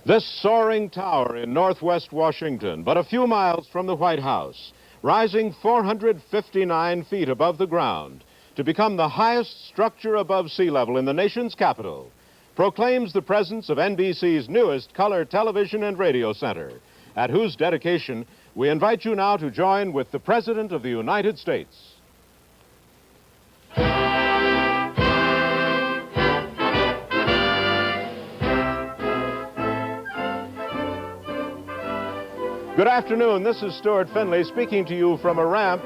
This soaring tower in northwest Washington, but a few miles from the White House, rising 459 feet above the ground to become the highest structure above sea level in the nation's capital, proclaims the presence of NBC's newest color television and radio center, at whose dedication we invite you now to join with the President of the United States. Good afternoon. This is Stuart Finley speaking to you from a ramp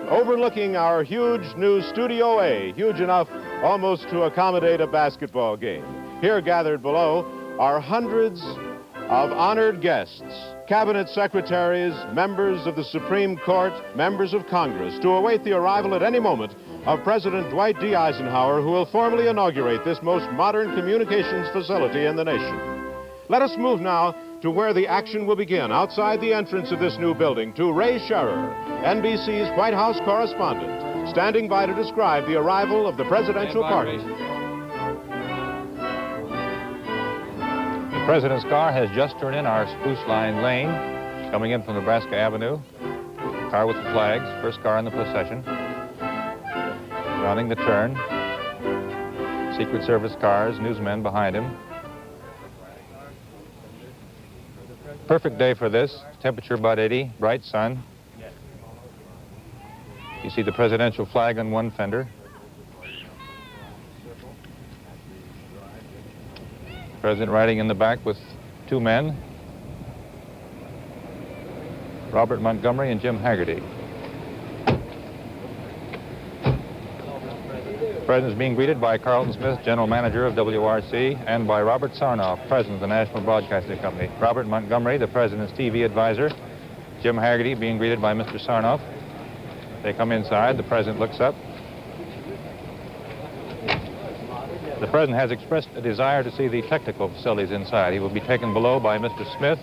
overlooking our huge new Studio A, huge enough almost to accommodate a basketball game. Here gathered below are hundreds of honored guests, cabinet secretaries, members of the Supreme Court, members of Congress, to await the arrival at any moment of President Dwight D. Eisenhower, who will formally inaugurate this most modern communications facility in the nation. Let us move now to where the action will begin, outside the entrance of this new building, to Ray Scherer, NBC's White House correspondent, standing by to describe the arrival of the presidential party. The president's car has just turned in our Spruce Line Lane, coming in from Nebraska Avenue. Car with the flags, first car in the procession. Rounding the turn. Secret Service cars, newsmen behind him. Perfect day for this. Temperature about 80, bright sun. You see the presidential flag on one fender. President riding in the back with two men, Robert Montgomery and Jim Haggerty. The President is being greeted by Carlton Smith, General Manager of WRC, and by Robert Sarnoff, President of the National Broadcasting Company. Robert Montgomery, the President's TV advisor. Jim Haggerty being greeted by Mr. Sarnoff. They come inside. The President looks up. The President has expressed a desire to see the technical facilities inside. He will be taken below by Mr. Smith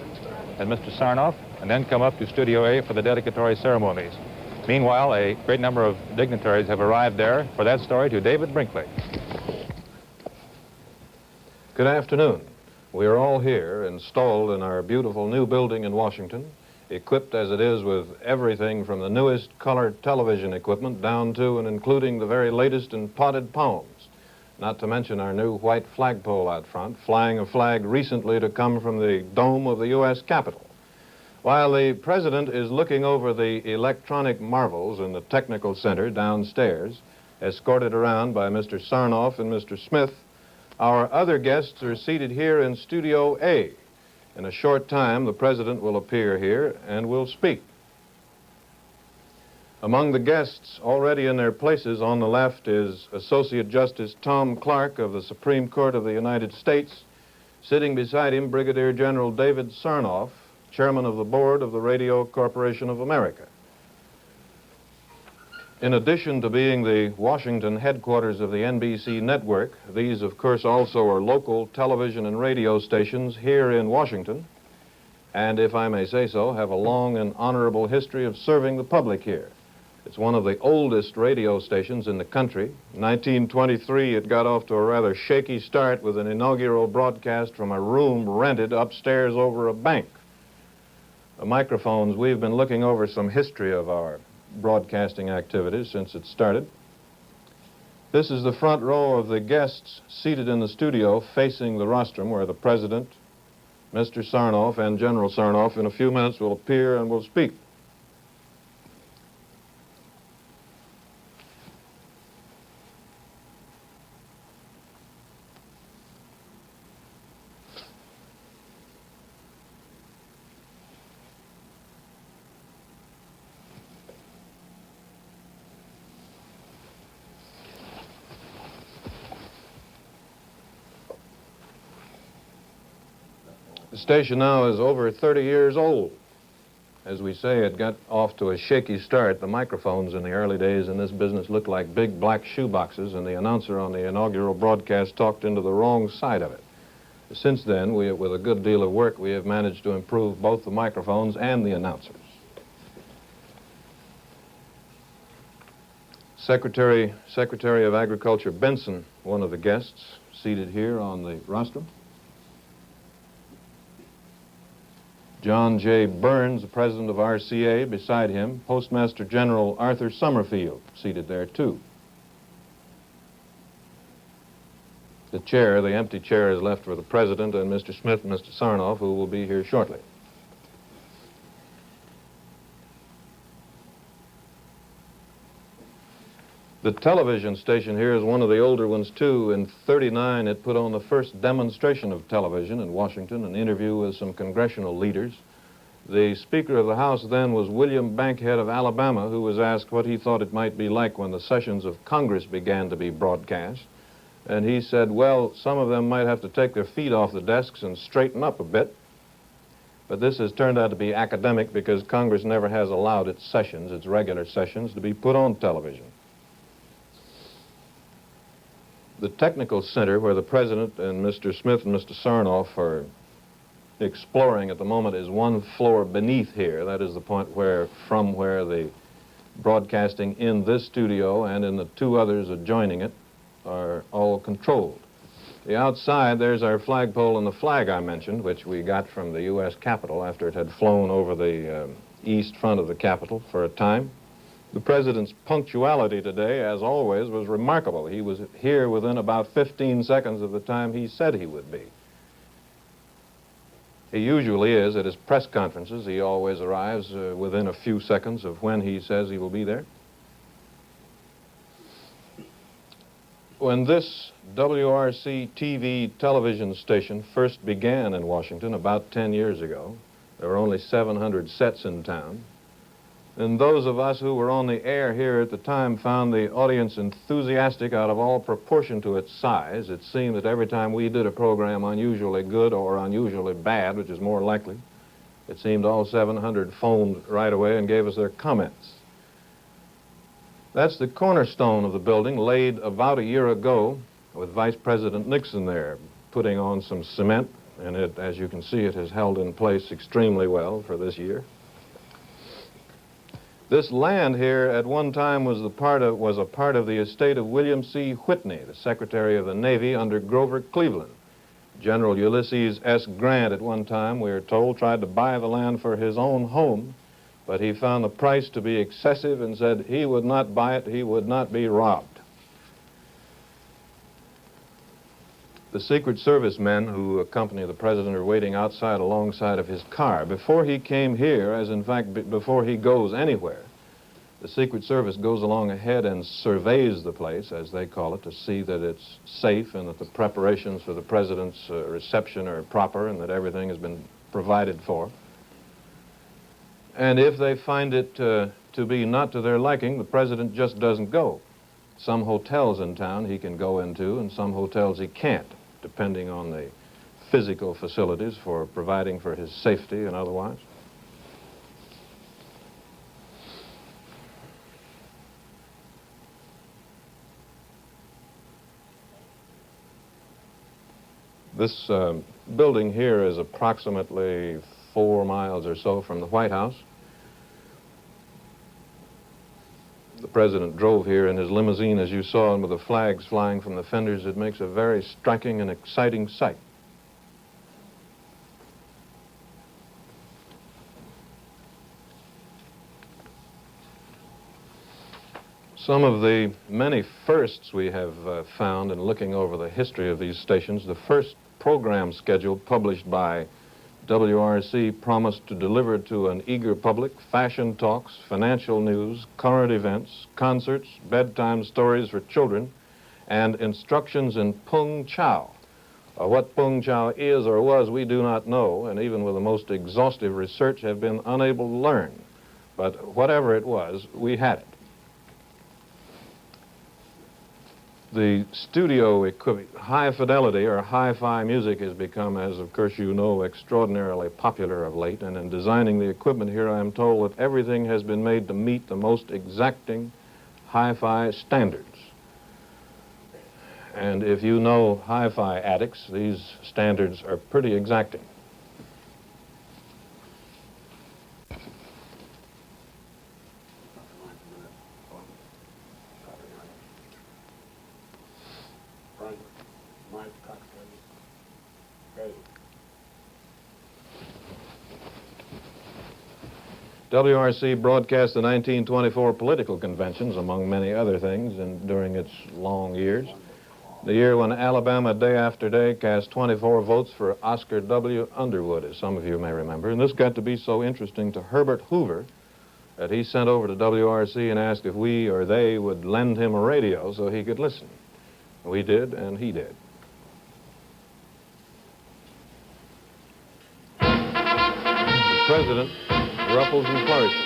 and Mr. Sarnoff, and then come up to Studio A for the dedicatory ceremonies. Meanwhile, a great number of dignitaries have arrived there. For that story, to David Brinkley. Good afternoon. We are all here, installed in our beautiful new building in Washington, equipped as it is with everything from the newest color television equipment down to and including the very latest in potted palms, not to mention our new white flagpole out front, flying a flag recently to come from the dome of the U.S. Capitol. While the President is looking over the electronic marvels in the technical center downstairs, escorted around by Mr. Sarnoff and Mr. Smith, our other guests are seated here in Studio A. In a short time, the President will appear here and will speak. Among the guests already in their places on the left is Associate Justice Tom Clark of the Supreme Court of the United States. Sitting beside him, Brigadier General David Sarnoff, Chairman of the Board of the Radio Corporation of America. In addition to being the Washington headquarters of the NBC network, these, of course, also are local television and radio stations here in Washington, and, if I may say so, have a long and honorable history of serving the public here. It's one of the oldest radio stations in the country. In 1923, it got off to a rather shaky start with an inaugural broadcast from a room rented upstairs over a bank. The microphones, we've been looking over some history of our broadcasting activities since it started. This is the front row of the guests seated in the studio facing the rostrum where the President, Mr. Sarnoff, and General Sarnoff in a few minutes will appear and will speak. The station now is over 30 years old. As we say, it got off to a shaky start. The microphones in the early days in this business looked like big black shoeboxes, and the announcer on the inaugural broadcast talked into the wrong side of it. Since then, with a good deal of work, we have managed to improve both the microphones and the announcers. Secretary of Agriculture Benson, one of the guests, seated here on the rostrum. John J. Burns, the president of RCA, beside him, Postmaster General Arthur Summerfield, seated there too. The chair, the empty chair, is left for the president and Mr. Smith and Mr. Sarnoff, who will be here shortly. The television station here is one of the older ones, too. In '39, it put on the first demonstration of television in Washington, an interview with some congressional leaders. The Speaker of the House then was William Bankhead of Alabama, who was asked what he thought it might be like when the sessions of Congress began to be broadcast. And he said, well, some of them might have to take their feet off the desks and straighten up a bit. But this has turned out to be academic because Congress never has allowed its sessions, its regular sessions, to be put on television. The technical center where the president and Mr. Smith and Mr. Sarnoff are exploring at the moment is one floor beneath here. That is the point from where the broadcasting in this studio and in the two others adjoining it are all controlled. The outside, there's our flagpole and the flag I mentioned, which we got from the U.S. Capitol after it had flown over the east front of the Capitol for a time. The president's punctuality today, as always, was remarkable. He was here within about 15 seconds of the time he said he would be. He usually is at his press conferences. He always arrives within a few seconds of when he says he will be there. When this WRC TV television station first began in Washington about 10 years ago, there were only 700 sets in town. And those of us who were on the air here at the time found the audience enthusiastic out of all proportion to its size. It seemed that every time we did a program unusually good or unusually bad, which is more likely, it seemed all 700 phoned right away and gave us their comments. That's the cornerstone of the building, laid about a year ago with Vice President Nixon there, putting on some cement, and it, as you can see, it has held in place extremely well for this year. This land here at one time was a part of the estate of William C. Whitney, the Secretary of the Navy under Grover Cleveland. General Ulysses S. Grant at one time, we are told, tried to buy the land for his own home, but he found the price to be excessive and said he would not buy it, he would not be robbed. The Secret Service men who accompany the president are waiting outside alongside of his car. Before he came here, as in fact before he goes anywhere, the Secret Service goes along ahead and surveys the place, as they call it, to see that it's safe and that the preparations for the president's reception are proper and that everything has been provided for. And if they find it to be not to their liking, the president just doesn't go. Some hotels in town he can go into and some hotels he can't, depending on the physical facilities for providing for his safety and otherwise. This building here is approximately 4 miles or so from the White House. The president drove here in his limousine, as you saw, and with the flags flying from the fenders, it makes a very striking and exciting sight. Some of the many firsts we have found in looking over the history of these stations, the first program schedule published by WRC promised to deliver to an eager public fashion talks, financial news, current events, concerts, bedtime stories for children, and instructions in Pung Chow. What Pung Chow is or was, we do not know, and even with the most exhaustive research have been unable to learn. But whatever it was, we had it. The studio equipment, high fidelity or hi-fi music has become, as of course you know, extraordinarily popular of late. And in designing the equipment here, I am told that everything has been made to meet the most exacting hi-fi standards. And if you know hi-fi addicts, these standards are pretty exacting. WRC broadcast the 1924 political conventions, among many other things, during its long years. The year when Alabama, day after day, cast 24 votes for Oscar W. Underwood, as some of you may remember. And this got to be so interesting to Herbert Hoover that he sent over to WRC and asked if we or they would lend him a radio so he could listen. We did, and he did. The president ruffles and flourishes.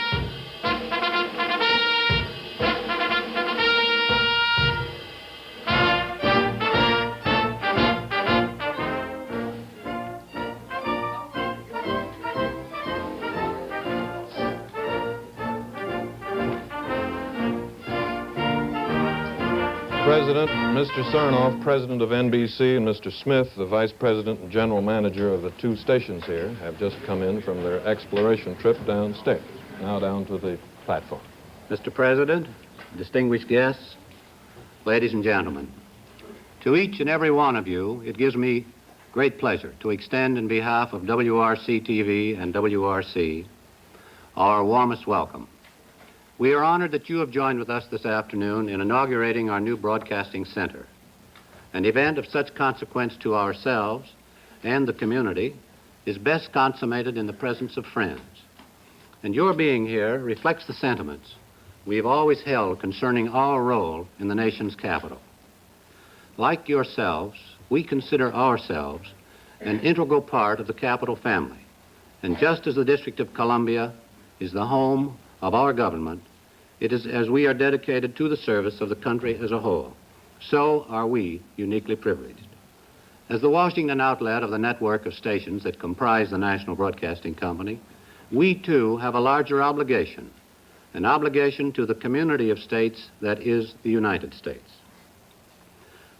President, Mr. Sarnoff, president of NBC, and Mr. Smith, the vice president and general manager of the two stations here, have just come in from their exploration trip downstairs. Now down to the platform. Mr. President, distinguished guests, ladies and gentlemen, to each and every one of you, it gives me great pleasure to extend in behalf of WRC TV and WRC our warmest welcome. We are honored that you have joined with us this afternoon in inaugurating our new broadcasting center, an event of such consequence to ourselves and the community is best consummated in the presence of friends. And your being here reflects the sentiments we have always held concerning our role in the nation's capital. Like yourselves, we consider ourselves an integral part of the Capitol family. And just as the District of Columbia is the home of our government, it is as we are dedicated to the service of the country as a whole, so are we uniquely privileged. As the Washington outlet of the network of stations that comprise the National Broadcasting Company, we too have a larger obligation, an obligation to the community of states that is the United States.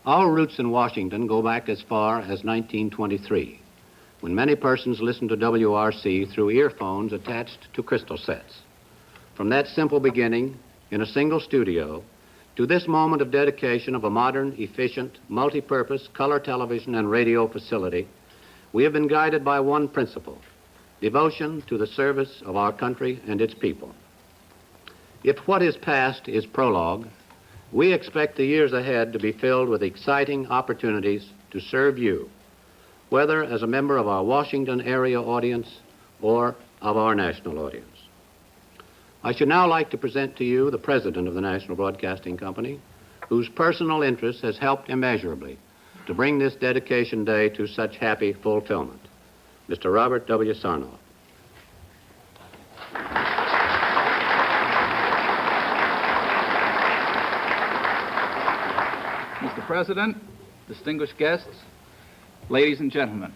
Our roots in Washington go back as far as 1923, when many persons listened to WRC through earphones attached to crystal sets. From that simple beginning in a single studio to this moment of dedication of a modern, efficient, multi-purpose color television and radio facility, we have been guided by one principle: devotion to the service of our country and its people. If what is past is prologue, we expect the years ahead to be filled with exciting opportunities to serve you, whether as a member of our Washington area audience or of our national audience. I should now like to present to you the president of the National Broadcasting Company, whose personal interest has helped immeasurably to bring this dedication day to such happy fulfillment, Mr. Robert W. Sarnoff. Mr. President, distinguished guests, ladies and gentlemen,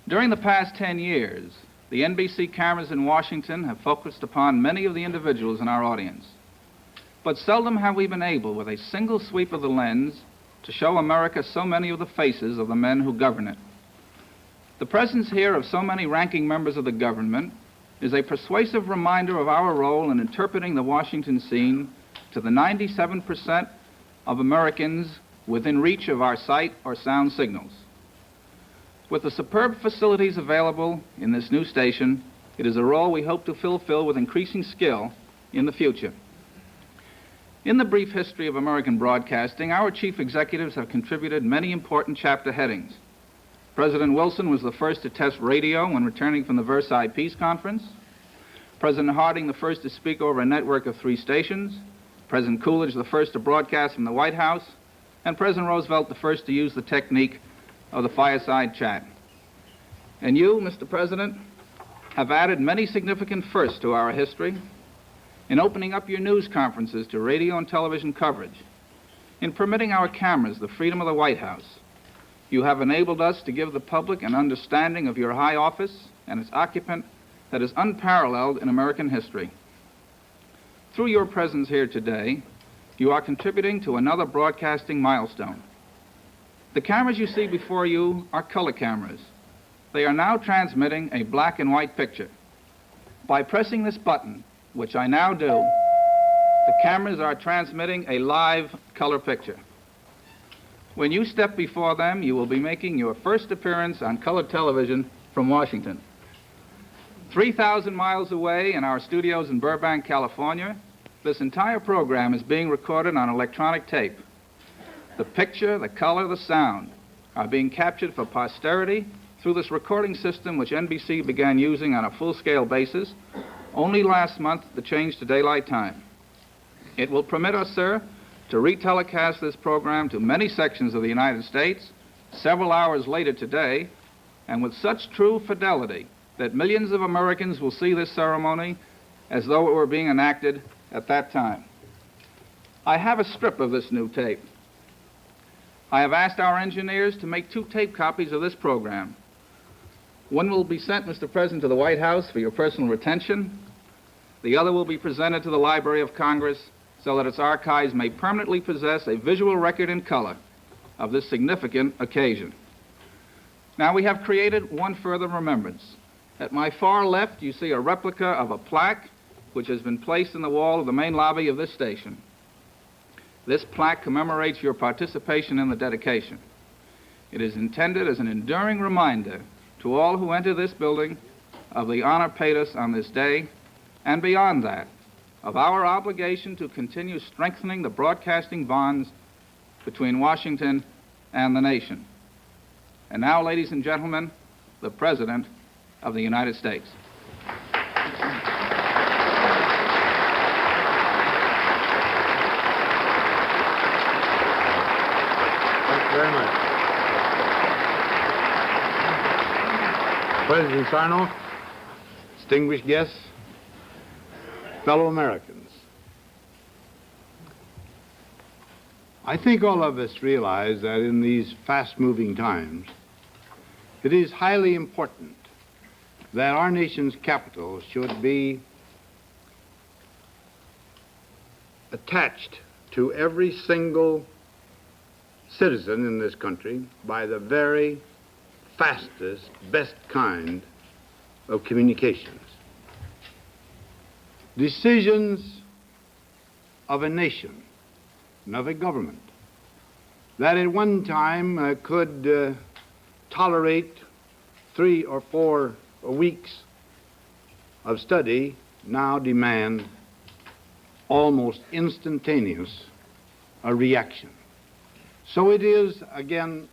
during the past 10 years, the NBC cameras in Washington have focused upon many of the individuals in our audience. But seldom have we been able, with a single sweep of the lens, to show America so many of the faces of the men who govern it. The presence here of so many ranking members of the government is a persuasive reminder of our role in interpreting the Washington scene to the 97% of Americans within reach of our sight or sound signals. With the superb facilities available in this new station, it is a role we hope to fulfill with increasing skill in the future. In the brief history of American broadcasting, our chief executives have contributed many important chapter headings. President Wilson was the first to test radio when returning from the Versailles Peace Conference. President Harding, the first to speak over a network of 3 stations. President Coolidge, the first to broadcast from the White House. And President Roosevelt, the first to use the technique of the fireside chat. And you, Mr. President, have added many significant firsts to our history in opening up your news conferences to radio and television coverage, in permitting our cameras the freedom of the White House. You have enabled us to give the public an understanding of your high office and its occupant that is unparalleled in American history. Through your presence here today, you are contributing to another broadcasting milestone. The cameras you see before you are color cameras. They are now transmitting a black and white picture. By pressing this button, which I now do, the cameras are transmitting a live color picture. When you step before them, you will be making your first appearance on color television from Washington. 3,000 miles away in our studios in Burbank, California, this entire program is being recorded on electronic tape. The picture, the color, the sound are being captured for posterity through this recording system which NBC began using on a full-scale basis only last month to change to daylight time. It will permit us, sir, to retelecast this program to many sections of the United States several hours later today, and with such true fidelity that millions of Americans will see this ceremony as though it were being enacted at that time. I have a strip of this new tape. I have asked our engineers to make 2 tape copies of this program. One will be sent, Mr. President, to the White House for your personal retention. The other will be presented to the Library of Congress so that its archives may permanently possess a visual record in color of this significant occasion. Now, we have created one further remembrance. At my far left, you see a replica of a plaque which has been placed in the wall of the main lobby of this station. This plaque commemorates your participation in the dedication. It is intended as an enduring reminder to all who enter this building of the honor paid us on this day, and beyond that, of our obligation to continue strengthening the broadcasting bonds between Washington and the nation. And now, ladies and gentlemen, the President of the United States. Thank you very much. President Sarnoff, distinguished guests, fellow Americans, I think all of us realize that in these fast-moving times, it is highly important that our nation's capital should be attached to every single citizen in this country by the very fastest, best kind of communications. Decisions of a nation and of a government that at one time could tolerate 3 or 4 weeks of study now demand almost instantaneous reaction. So it is, again,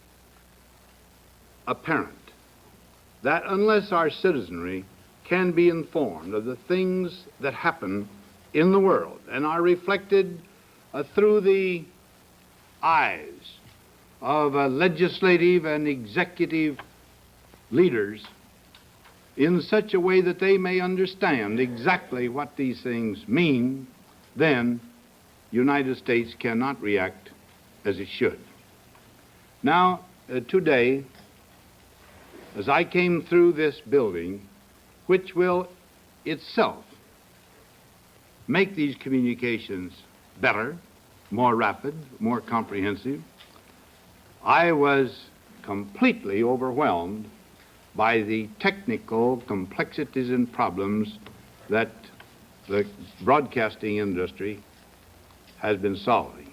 apparent that unless our citizenry can be informed of the things that happen in the world and are reflected through the eyes of legislative and executive leaders in such a way that they may understand exactly what these things mean, then the United States cannot react as it should. Now, today, as I came through this building, which will itself make these communications better, more rapid, more comprehensive, I was completely overwhelmed by the technical complexities and problems that the broadcasting industry has been solving.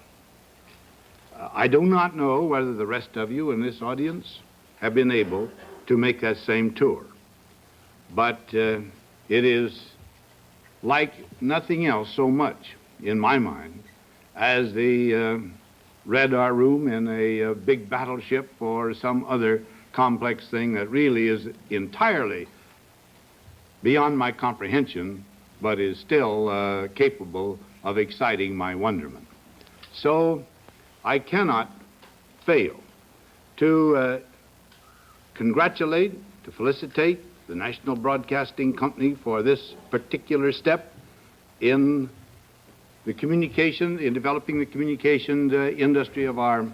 I do not know whether the rest of you in this audience have been able to make that same tour, but it is like nothing else so much, in my mind, as the radar room in a big battleship or some other complex thing that really is entirely beyond my comprehension, but is still capable of exciting my wonderment. So I cannot fail to congratulate, to felicitate the National Broadcasting Company for this particular step in the communication, in developing the communications industry of our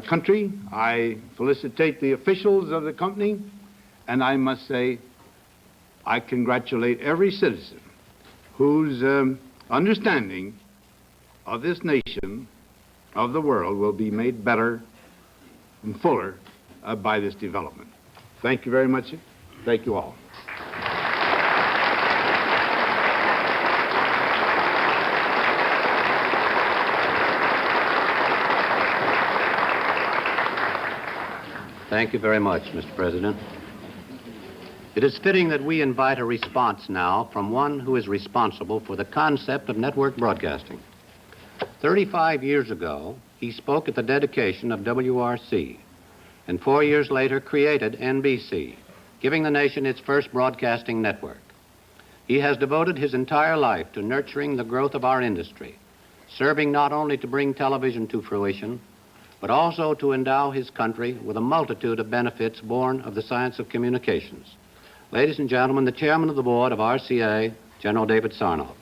country. I felicitate the officials of the company, and I must say I congratulate every citizen whose understanding of this nation, of the world, will be made better and fuller by this development. Thank you very much. Thank you all. Thank you very much, Mr. President. It is fitting that we invite a response now from one who is responsible for the concept of network broadcasting. 35 years ago, he spoke at the dedication of WRC, and 4 years later created NBC, giving the nation its first broadcasting network. He has devoted his entire life to nurturing the growth of our industry, serving not only to bring television to fruition, but also to endow his country with a multitude of benefits born of the science of communications. Ladies and gentlemen, the chairman of the board of RCA, General David Sarnoff.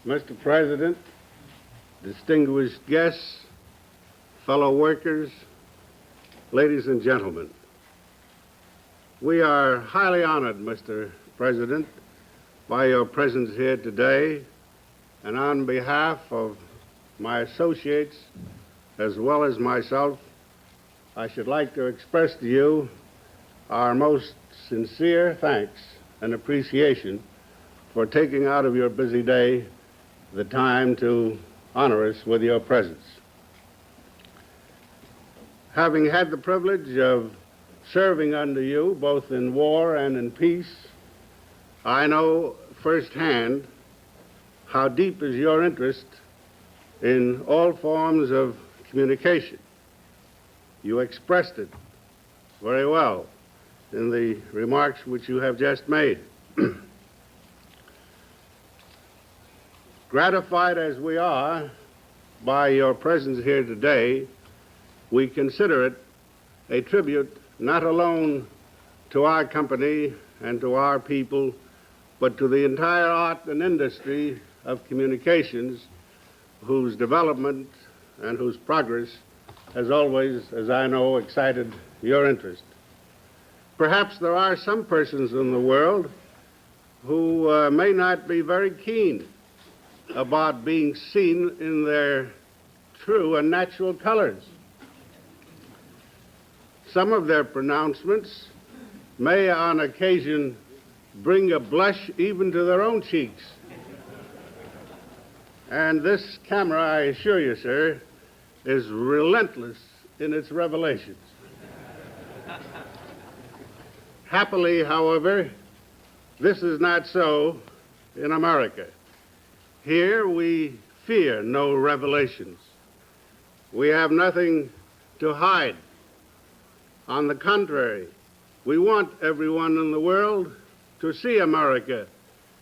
Mr. President, distinguished guests, fellow workers, ladies and gentlemen, we are highly honored, Mr. President, by your presence here today, and on behalf of my associates as well as myself, I should like to express to you our most sincere thanks and appreciation for taking out of your busy day the time to honor us with your presence. Having had the privilege of serving under you both in war and in peace, I know firsthand how deep is your interest in all forms of communication. You expressed it very well in the remarks which you have just made. Gratified as we are by your presence here today, we consider it a tribute not alone to our company and to our people, but to the entire art and industry of communications, whose development and whose progress has always, as I know, excited your interest. Perhaps there are some persons in the world who may not be very keen about being seen in their true and natural colors. Some of their pronouncements may on occasion bring a blush even to their own cheeks. And this camera, I assure you, sir, is relentless in its revelations. Happily, however, this is not so in America. Here we fear no revelations. We have nothing to hide. On the contrary, we want everyone in the world to see America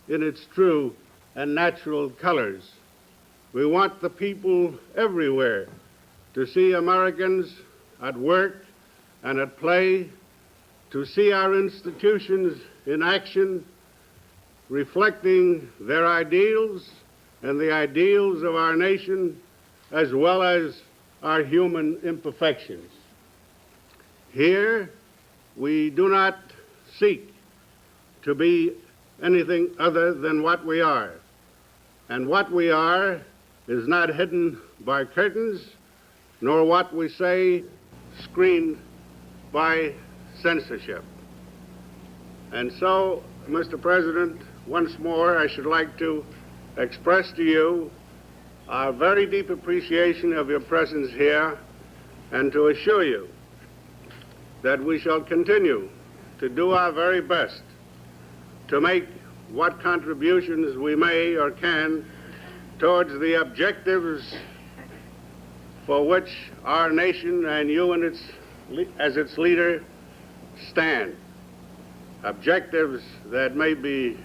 in its true and natural colors. We want the people everywhere to see Americans at work and at play, to see our institutions in action, reflecting their ideals and the ideals of our nation, as well as our human imperfections. Here, we do not seek to be anything other than what we are. And what we are is not hidden by curtains, nor what we say screened by censorship. And so, Mr. President, once more I should like to express to you our very deep appreciation of your presence here, and to assure you that we shall continue to do our very best to make what contributions we may or can towards the objectives for which our nation and you and as its leader stand. Objectives that may be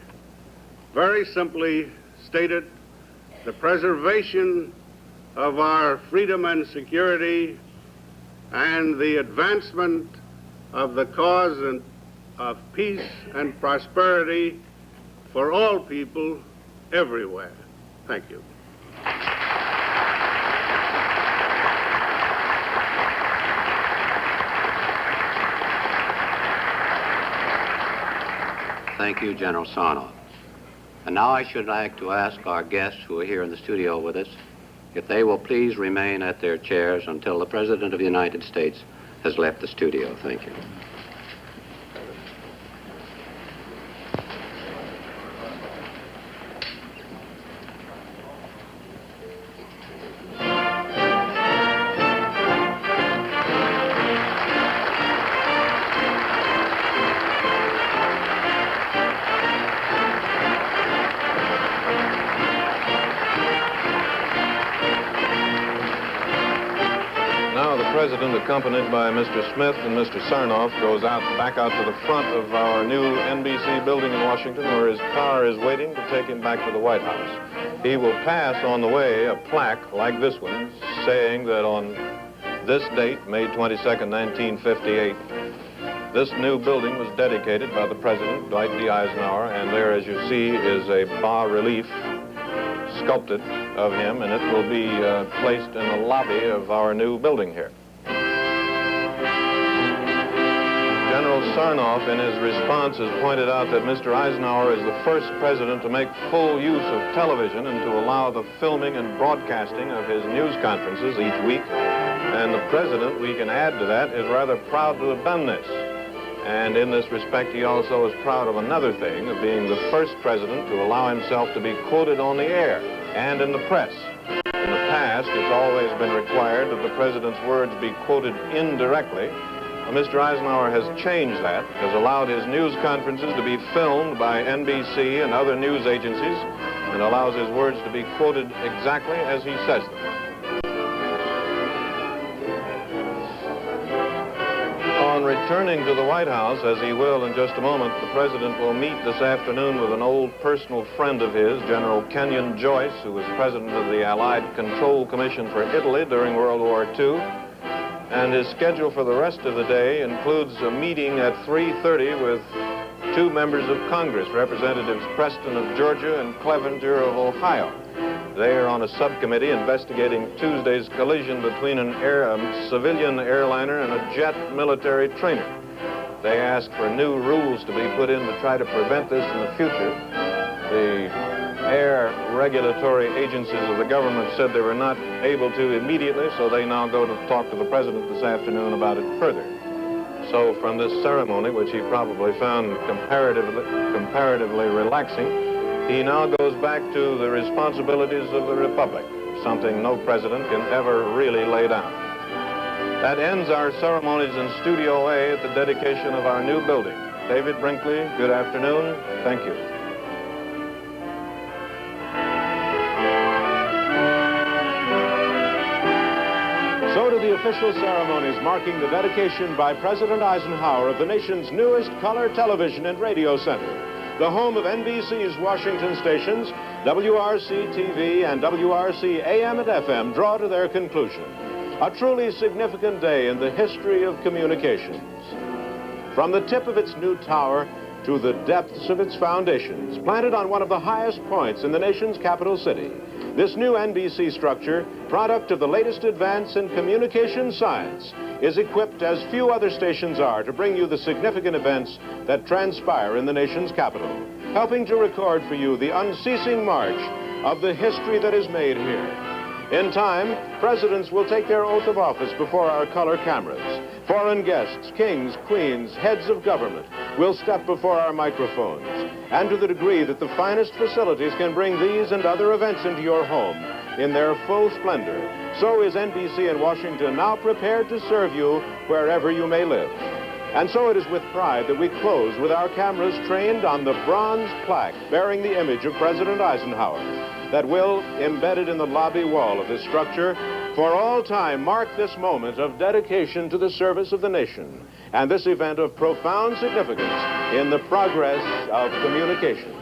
very simply stated: the preservation of our freedom and security, and the advancement of the cause of peace and prosperity for all people everywhere. Thank you. Thank you, General Sarnoff. And now I should like to ask our guests who are here in the studio with us if they will please remain at their chairs until the President of the United States has left the studio. Thank you. President, accompanied by Mr. Smith and Mr. Sarnoff, goes back out to the front of our new NBC building in Washington, where his car is waiting to take him back to the White House. He will pass on the way a plaque like this one, saying that on this date, May 22nd, 1958, this new building was dedicated by the President, Dwight D. Eisenhower, and there, as you see, is a bas-relief sculpted of him, and it will be placed in the lobby of our new building here. General Sarnoff, in his response, has pointed out that Mr. Eisenhower is the first president to make full use of television and to allow the filming and broadcasting of his news conferences each week. And the president, we can add to that, is rather proud to have done this. And in this respect, he also is proud of another thing, of being the first president to allow himself to be quoted on the air and in the press. In the past, it's always been required that the president's words be quoted indirectly. Mr. Eisenhower has changed that, has allowed his news conferences to be filmed by NBC and other news agencies, and allows his words to be quoted exactly as he says them. On returning to the White House, as he will in just a moment, the President will meet this afternoon with an old personal friend of his, General Kenyon Joyce, who was President of the Allied Control Commission for Italy during World War II. And his schedule for the rest of the day includes a meeting at 3:30 with two members of Congress, Representatives Preston of Georgia and Clevenger of Ohio. They are on a subcommittee investigating Tuesday's collision between a civilian airliner and a jet military trainer. They ask for new rules to be put in to try to prevent this in the future. The air regulatory agencies of the government said they were not able to immediately, so they now go to talk to the President this afternoon about it further. So from this ceremony, which he probably found comparatively relaxing, he now goes back to the responsibilities of the Republic, something no president can ever really lay down. That ends our ceremonies in Studio A at the dedication of our new building. David Brinkley, good afternoon. Thank you. So to the official ceremonies marking the dedication by President Eisenhower of the nation's newest color television and radio center, the home of NBC's Washington stations, WRC TV and WRC AM and FM, draw to their conclusion. A truly significant day in the history of communications. From the tip of its new tower to the depths of its foundations, planted on one of the highest points in the nation's capital city, this new NBC structure, product of the latest advance in communication science, is equipped as few other stations are to bring you the significant events that transpire in the nation's capital, helping to record for you the unceasing march of the history that is made here. In time, presidents will take their oath of office before our color cameras. Foreign guests, kings, queens, heads of government will step before our microphones. And to the degree that the finest facilities can bring these and other events into your home in their full splendor, so is NBC in Washington now prepared to serve you wherever you may live. And so it is with pride that we close with our cameras trained on the bronze plaque bearing the image of President Eisenhower that will, embedded in the lobby wall of this structure, for all time mark this moment of dedication to the service of the nation and this event of profound significance in the progress of communication.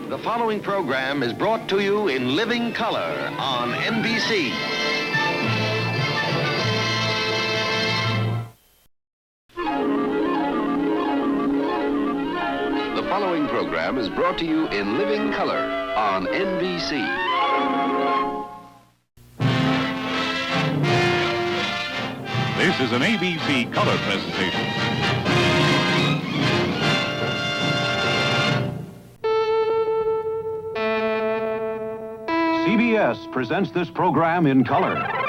The following program is brought to you in living color on NBC. The following program is brought to you in living color on NBC. This is an ABC color presentation. CBS presents this program in color.